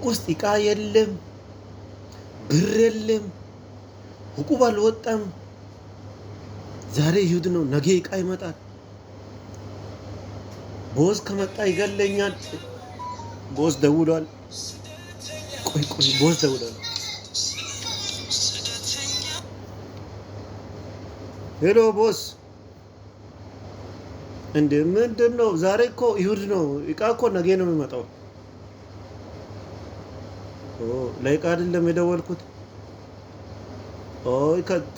ውስጥ እቃ የለም፣ ብር የለም፣ ዕቁብ አልወጣም። ዛሬ እሑድ ነው፣ ነገ እቃ ይመጣል። ቦስ ከመጣ ይገለኛል። ቦስ ደውሏል። ቆይ ቦስ ደውሏል። ሄሎ ቦስ፣ እንዴ ምንድን ነው? ዛሬ እኮ እሑድ ነው። እቃ እኮ ነገ ነው የሚመጣው። ለእቃ አይደለም የደወልኩት።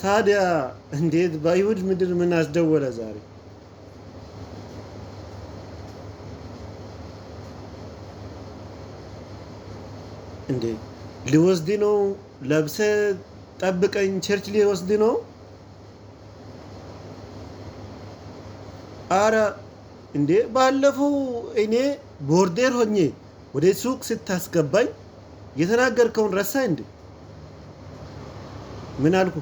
ታዲያ እንዴት በእሑድ ምድር ምን አስደወለ ዛሬ? እንዴ ሊወስድ ነው? ለብሰ ጠብቀኝ፣ ቸርች ሊወስድ ነው። አረ እንዴ ባለፈው እኔ ቦርዴር ሆኜ ወደ ሱቅ ስታስገባኝ የተናገርከውን ረሳ እንዴ? ምን አልኩ?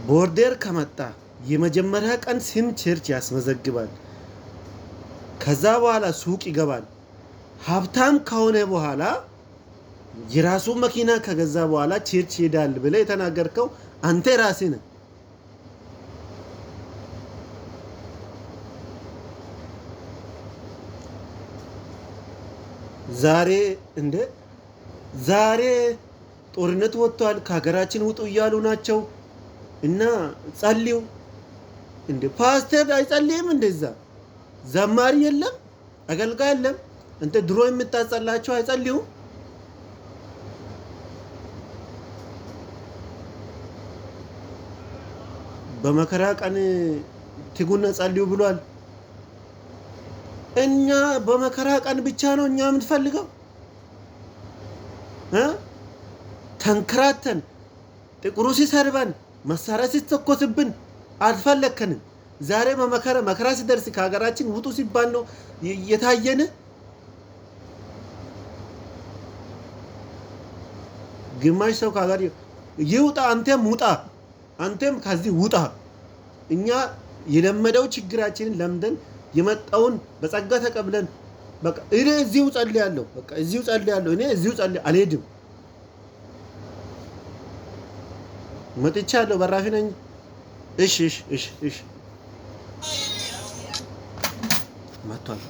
ቦርዴር ከመጣ የመጀመሪያ ቀን ስም ቸርች ያስመዘግባል። ከዛ በኋላ ሱቅ ይገባል። ሀብታም ከሆነ በኋላ የራሱ መኪና ከገዛ በኋላ ቸርች ይሄዳል ብለህ የተናገርከው አንተ ራስህ ነህ። ዛሬ ጦርነት ወጥቷል፣ ከሀገራችን ውጡ እያሉ ናቸው እና ጸልዩ። እንደ ፓስተር አይጸልይም? እንደዛ ዘማሪ የለም፣ አገልጋይ የለም። እንተ ድሮ የምታጸላቸው አይጸልዩም? በመከራ ቀን ትጉና ጸልዩ ብሏል። እኛ በመከራ ቀን ብቻ ነው እኛ የምንፈልገው። ተንከራተን ጥቁሩ ሲሰርበን መሳሪያ ሲተኮስብን አልፈለከንም። ዛሬ መከራ ሲደርስ ከሀገራችን ውጡ ሲባል ነው የታየን። ግማሽ ሰው ከሀገር ይውጣ፣ አንተም ውጣ፣ አንተም ከዚህ ውጣ። እኛ የለመደው ችግራችንን ለምደን የመጣውን በጸጋ ተቀብለን በቃ እኔ እዚሁ ጸልያለሁ፣ በቃ እዚሁ ጸልያለሁ፣ እኔ እዚሁ አልሄድም። መጥቻለሁ፣ በራፊ ነኝ። እሺ መጥቷል።